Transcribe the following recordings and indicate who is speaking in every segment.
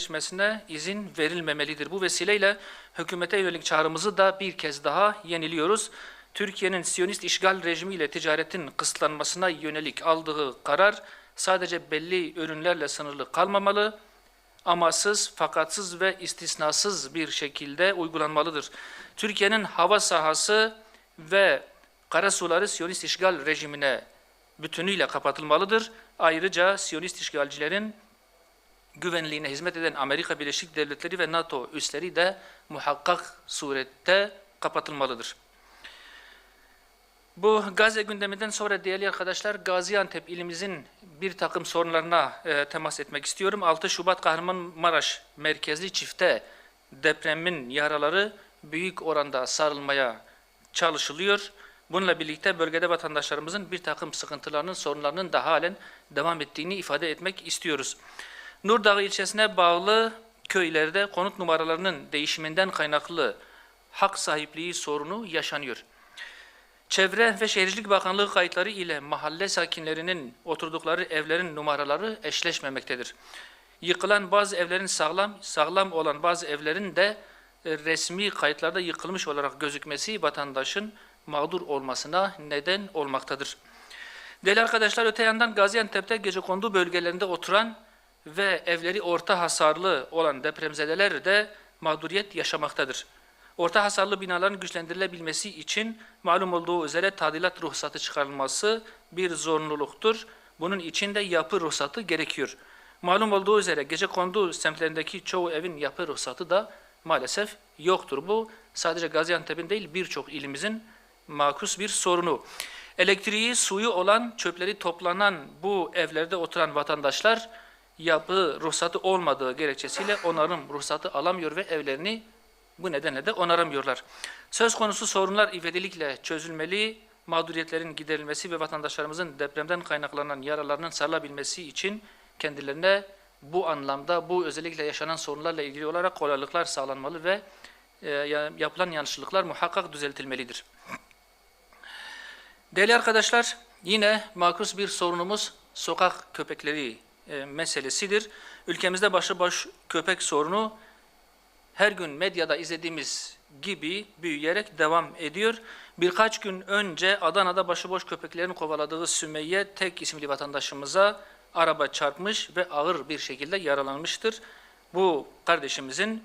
Speaker 1: gelişmesine izin verilmemelidir. Bu vesileyle hükümete yönelik çağrımızı da bir kez daha yeniliyoruz. Türkiye'nin Siyonist işgal rejimiyle ticaretin kısıtlanmasına yönelik aldığı karar sadece belli ürünlerle sınırlı kalmamalı, amasız, fakatsız ve istisnasız bir şekilde uygulanmalıdır. Türkiye'nin hava sahası ve karasuları Siyonist işgal rejimine bütünüyle kapatılmalıdır. Ayrıca Siyonist işgalcilerin güvenliğine hizmet eden Amerika Birleşik Devletleri ve NATO üsleri de muhakkak surette kapatılmalıdır. Bu Gazze gündeminden sonra değerli arkadaşlar Gaziantep ilimizin bir takım sorunlarına temas etmek istiyorum. 6 Şubat Kahramanmaraş merkezli çifte depremin yaraları büyük oranda sarılmaya çalışılıyor. Bununla birlikte bölgede vatandaşlarımızın bir takım sıkıntılarının, sorunlarının da halen devam ettiğini ifade etmek istiyoruz. Nurdağ ilçesine bağlı köylerde konut numaralarının değişiminden kaynaklı hak sahipliği sorunu yaşanıyor. Çevre ve Şehircilik Bakanlığı kayıtları ile mahalle sakinlerinin oturdukları evlerin numaraları eşleşmemektedir. Yıkılan bazı evlerin sağlam olan bazı evlerin de resmi kayıtlarda yıkılmış olarak gözükmesi vatandaşın mağdur olmasına neden olmaktadır. Değerli arkadaşlar, öte yandan Gaziantep'te gecekondu bölgelerinde oturan ve evleri orta hasarlı olan depremzedeler de mağduriyet yaşamaktadır. Orta hasarlı binaların güçlendirilebilmesi için malum olduğu üzere tadilat ruhsatı çıkarılması bir zorunluluktur. Bunun için de yapı ruhsatı gerekiyor. Malum olduğu üzere gecekondu semtlerindeki çoğu evin yapı ruhsatı da maalesef yoktur. Bu sadece Gaziantep'in değil birçok ilimizin makus bir sorunu. Elektriği, suyu olan, çöpleri toplanan bu evlerde oturan vatandaşlar yapı ruhsatı olmadığı gerekçesiyle onarım ruhsatı alamıyor ve evlerini bu nedenle de onaramıyorlar. Söz konusu sorunlar ivedilikle çözülmeli, mağduriyetlerin giderilmesi ve vatandaşlarımızın depremden kaynaklanan yaralarının sarılabilmesi için kendilerine bu anlamda, bu özellikle yaşanan sorunlarla ilgili olarak kolaylıklar sağlanmalı ve yapılan yanlışlıklar muhakkak düzeltilmelidir. Değerli arkadaşlar, yine makus bir sorunumuz sokak köpekleri meselesidir. Ülkemizde başıboş köpek sorunu her gün medyada izlediğimiz gibi büyüyerek devam ediyor. Birkaç gün önce Adana'da başıboş köpeklerin kovaladığı Sümeyye Tek isimli vatandaşımıza araba çarpmış ve ağır bir şekilde yaralanmıştır. Bu kardeşimizin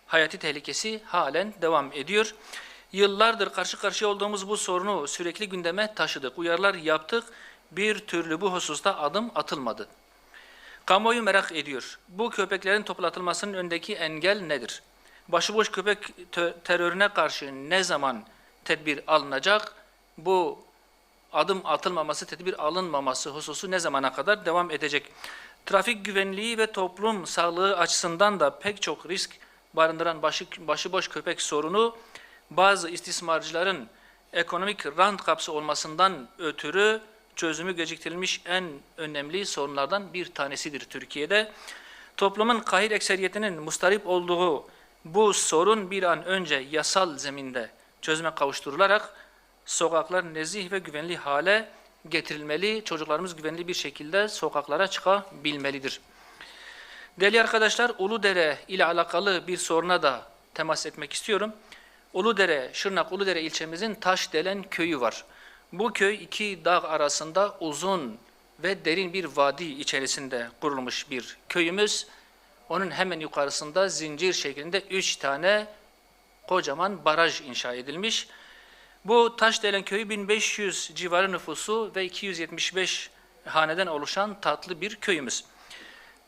Speaker 1: hayati tehlikesi halen devam ediyor. Yıllardır karşı karşıya olduğumuz bu sorunu sürekli gündeme taşıdık. Uyarılar yaptık. Bir türlü bu hususta adım atılmadı. Kamuoyu merak ediyor. Bu köpeklerin toplatılmasının önündeki engel nedir? Başıboş köpek terörüne karşı ne zaman tedbir alınacak? Bu adım atılmaması, tedbir alınmaması hususu ne zamana kadar devam edecek? Trafik güvenliği ve toplum sağlığı açısından da pek çok risk barındıran başıboş köpek sorunu bazı istismarcıların ekonomik rant kapısı olmasından ötürü çözümü geciktirilmiş en önemli sorunlardan bir tanesidir Türkiye'de. Toplumun kahir ekseriyetinin mustarip olduğu bu sorun bir an önce yasal zeminde çözüme kavuşturularak sokaklar nezih ve güvenli hale getirilmeli, çocuklarımız güvenli bir şekilde sokaklara çıkabilmelidir. Değerli arkadaşlar, Uludere ile alakalı bir soruna da temas etmek istiyorum. Şırnak Uludere ilçemizin Taşdelen köyü var. Bu köy iki dağ arasında uzun ve derin bir vadi içerisinde kurulmuş bir köyümüz. Onun hemen yukarısında zincir şeklinde 3 tane kocaman baraj inşa edilmiş. Bu Taşdelen köyü 1500 civarı nüfusu ve 275 haneden oluşan tatlı bir köyümüz.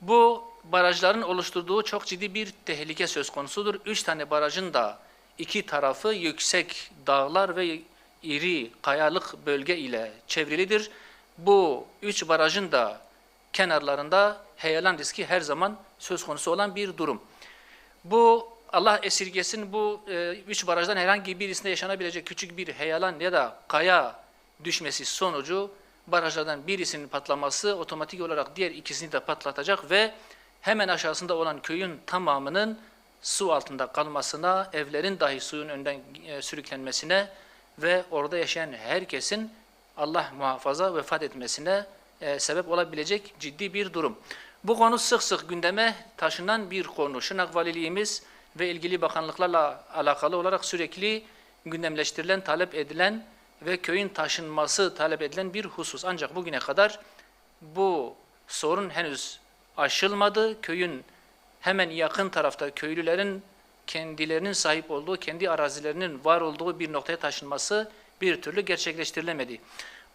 Speaker 1: Bu barajların oluşturduğu çok ciddi bir tehlike söz konusudur. 3 tane barajın da iki tarafı yüksek dağlar ve iri kayalık bölge ile çevrilidir. Bu 3 barajın da kenarlarında heyelan riski her zaman söz konusu olan bir durum. Bu Allah esirgesin, bu 3 barajdan herhangi birisinde yaşanabilecek küçük bir heyelan ya da kaya düşmesi sonucu barajlardan birisinin patlaması otomatik olarak diğer ikisini de patlatacak ve hemen aşağısında olan köyün tamamının su altında kalmasına, evlerin dahi suyun önden sürüklenmesine ve orada yaşayan herkesin Allah muhafaza vefat etmesine sebep olabilecek ciddi bir durum. Bu konu sık sık gündeme taşınan bir konu. Şırnak Valiliğimiz ve ilgili bakanlıklarla alakalı olarak sürekli gündemleştirilen, talep edilen ve köyün taşınması talep edilen bir husus. Ancak bugüne kadar bu sorun henüz aşılmadı. Köyün hemen yakın tarafta köylülerin kendilerinin sahip olduğu, kendi arazilerinin var olduğu bir noktaya taşınması bir türlü gerçekleştirilemedi.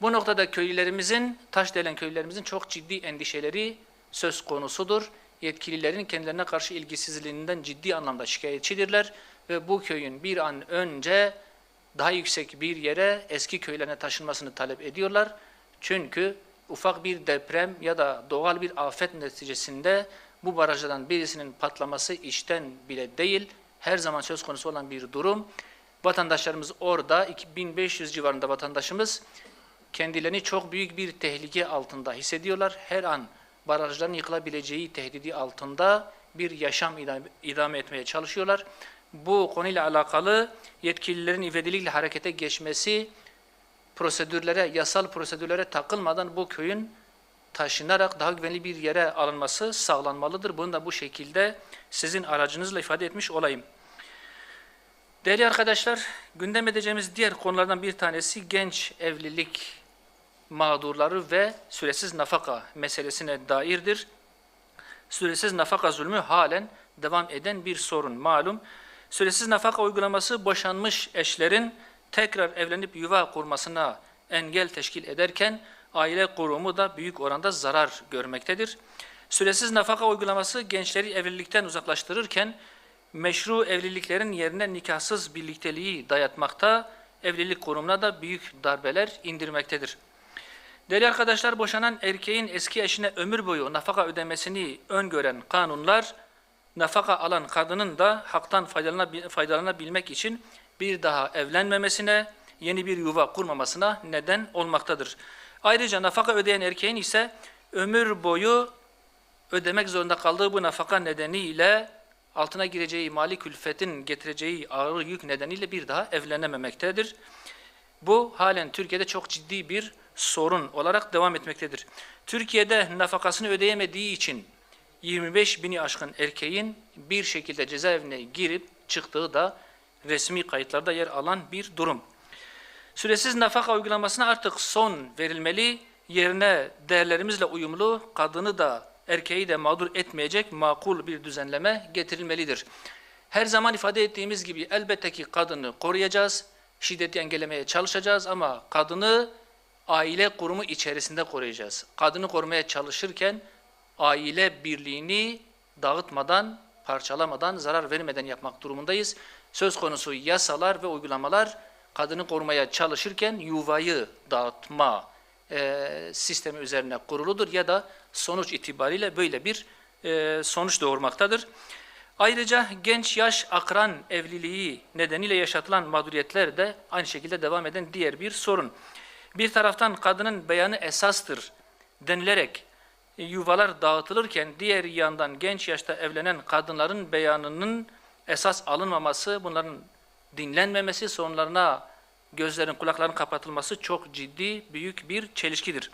Speaker 1: Bu noktada köylülerimizin, Taşdelen köylülerimizin çok ciddi endişeleri söz konusudur. Yetkililerin kendilerine karşı ilgisizliğinden ciddi anlamda şikayetçidirler ve bu köyün bir an önce daha yüksek bir yere, eski köylerine taşınmasını talep ediyorlar. Çünkü ufak bir deprem ya da doğal bir afet neticesinde bu barajlardan birisinin patlaması işten bile değil, her zaman söz konusu olan bir durum. Vatandaşlarımız orada, 2500 civarında vatandaşımız kendilerini çok büyük bir tehlike altında hissediyorlar. Her an barajların yıkılabileceği tehdidi altında bir yaşam idame etmeye çalışıyorlar. Bu konuyla alakalı yetkililerin ivedilikle harekete geçmesi, prosedürlere, yasal prosedürlere takılmadan bu köyün taşınarak daha güvenli bir yere alınması sağlanmalıdır. Bunu da bu şekilde sizin aracınızla ifade etmiş olayım. Değerli arkadaşlar, gündem edeceğimiz diğer konulardan bir tanesi genç evlilik mağdurları ve süresiz nafaka meselesine dairdir. Süresiz nafaka zulmü halen devam eden bir sorun malum. Süresiz nafaka uygulaması boşanmış eşlerin tekrar evlenip yuva kurmasına engel teşkil ederken aile kurumu da büyük oranda zarar görmektedir. Süresiz nafaka uygulaması gençleri evlilikten uzaklaştırırken meşru evliliklerin yerine nikahsız birlikteliği dayatmakta, evlilik kurumuna da büyük darbeler indirmektedir. Değerli arkadaşlar, boşanan erkeğin eski eşine ömür boyu nafaka ödemesini öngören kanunlar, nafaka alan kadının da haktan faydalanabilmek için bir daha evlenmemesine, yeni bir yuva kurmamasına neden olmaktadır. Ayrıca nafaka ödeyen erkeğin ise ömür boyu ödemek zorunda kaldığı bu nafaka nedeniyle altına gireceği mali külfetin getireceği ağır yük nedeniyle bir daha evlenememektedir. Bu halen Türkiye'de çok ciddi bir sorun olarak devam etmektedir. Türkiye'de nafakasını ödeyemediği için 25 bini aşkın erkeğin bir şekilde cezaevine girip çıktığı da resmi kayıtlarda yer alan bir durum. Süresiz nafaka uygulamasına artık son verilmeli, yerine değerlerimizle uyumlu, kadını da erkeği de mağdur etmeyecek makul bir düzenleme getirilmelidir. Her zaman ifade ettiğimiz gibi elbette ki kadını koruyacağız, şiddeti engellemeye çalışacağız ama kadını aile kurumu içerisinde koruyacağız. Kadını korumaya çalışırken aile birliğini dağıtmadan, parçalamadan, zarar vermeden yapmak durumundayız. Söz konusu yasalar ve uygulamalar kadını korumaya çalışırken yuvayı dağıtma sistemi üzerine kuruludur ya da sonuç itibariyle böyle bir sonuç doğurmaktadır. Ayrıca genç yaş akran evliliği nedeniyle yaşatılan mağduriyetler de aynı şekilde devam eden diğer bir sorun. Bir taraftan kadının beyanı esastır denilerek yuvalar dağıtılırken diğer yandan genç yaşta evlenen kadınların beyanının esas alınmaması, bunların dinlenmemesi, sonlarına gözlerin, kulakların kapatılması çok ciddi, büyük bir çelişkidir.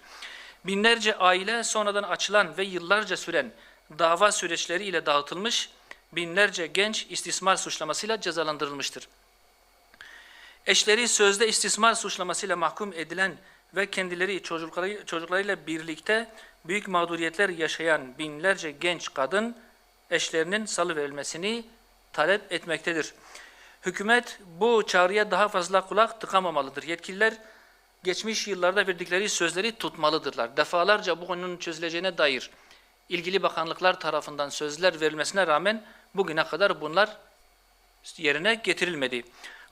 Speaker 1: Binlerce aile sonradan açılan ve yıllarca süren dava süreçleri ile dağıtılmış, binlerce genç istismar suçlamasıyla cezalandırılmıştır. Eşleri sözde istismar suçlamasıyla mahkum edilen ve kendileri çocuklarıyla birlikte büyük mağduriyetler yaşayan binlerce genç kadın eşlerinin salıverilmesini talep etmektedir. Hükümet bu çağrıya daha fazla kulak tıkamamalıdır. Yetkililer geçmiş yıllarda verdikleri sözleri tutmalıdırlar. Defalarca bu konunun çözüleceğine dair ilgili bakanlıklar tarafından sözler verilmesine rağmen bugüne kadar bunlar yerine getirilmedi.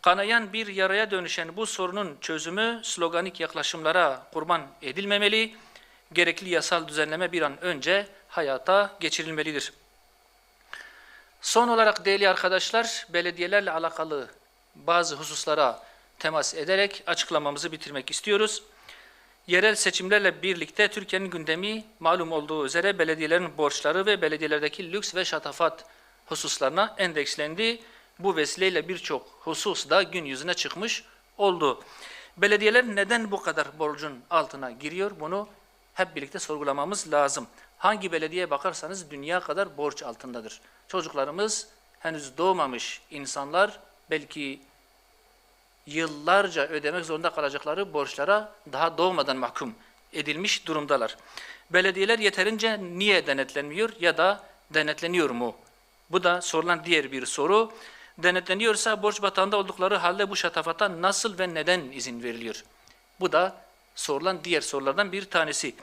Speaker 1: Kanayan bir yaraya dönüşen bu sorunun çözümü sloganik yaklaşımlara kurban edilmemeli, gerekli yasal düzenleme bir an önce hayata geçirilmelidir. Son olarak değerli arkadaşlar, belediyelerle alakalı bazı hususlara temas ederek açıklamamızı bitirmek istiyoruz. Yerel seçimlerle birlikte Türkiye'nin gündemi malum olduğu üzere belediyelerin borçları ve belediyelerdeki lüks ve şatafat hususlarına endekslendi. Bu vesileyle birçok husus da gün yüzüne çıkmış oldu. Belediyeler neden bu kadar borcun altına giriyor? Bunu hep birlikte sorgulamamız lazım. Hangi belediyeye bakarsanız dünya kadar borç altındadır. Çocuklarımız henüz doğmamış insanlar belki yıllarca ödemek zorunda kalacakları borçlara daha doğmadan mahkum edilmiş durumdalar. Belediyeler yeterince niye denetlenmiyor ya da denetleniyor mu? Bu da sorulan diğer bir soru. Denetleniyorsa borç batağında oldukları halde bu şatafata nasıl ve neden izin veriliyor? Bu da sorulan diğer sorulardan bir tanesi.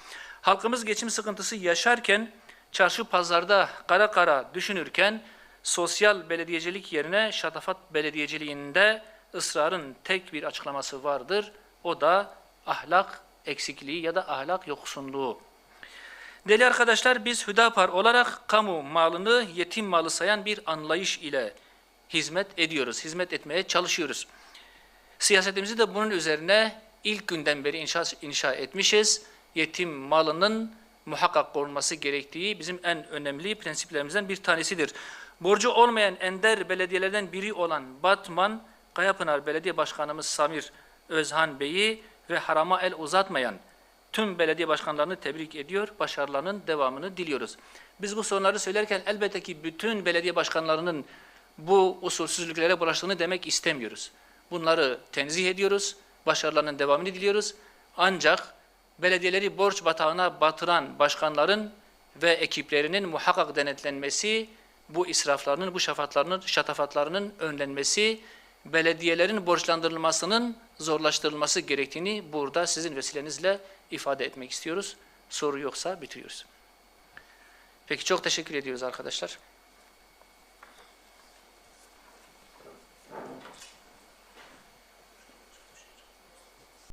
Speaker 1: Halkımız geçim sıkıntısı yaşarken, çarşı pazarda kara kara düşünürken, sosyal belediyecilik yerine şatafat belediyeciliğinde ısrarın tek bir açıklaması vardır. O da ahlak eksikliği ya da ahlak yoksunluğu. Değerli arkadaşlar, biz Hüdapar olarak kamu malını yetim malı sayan bir anlayış ile hizmet ediyoruz, hizmet etmeye çalışıyoruz. Siyasetimizi de bunun üzerine ilk günden beri inşa etmişiz. Yetim malının muhakkak korunması gerektiği bizim en önemli prensiplerimizden bir tanesidir. Borcu olmayan ender belediyelerden biri olan Batman, Kayapınar Belediye Başkanımız Samir Özhan Bey'i ve harama el uzatmayan tüm belediye başkanlarını tebrik ediyor, başarılarının devamını diliyoruz. Biz bu sorunları söylerken elbette ki bütün belediye başkanlarının bu usulsüzlüklere bulaştığını demek istemiyoruz. Bunları tenzih ediyoruz, başarılarının devamını diliyoruz. Ancak belediyeleri borç batağına batıran başkanların ve ekiplerinin muhakkak denetlenmesi, bu israflarının, bu şatafatlarının önlenmesi, belediyelerin borçlandırılmasının zorlaştırılması gerektiğini burada sizin vesilenizle ifade etmek istiyoruz. Soru yoksa bitiriyoruz. Peki çok teşekkür ediyoruz arkadaşlar.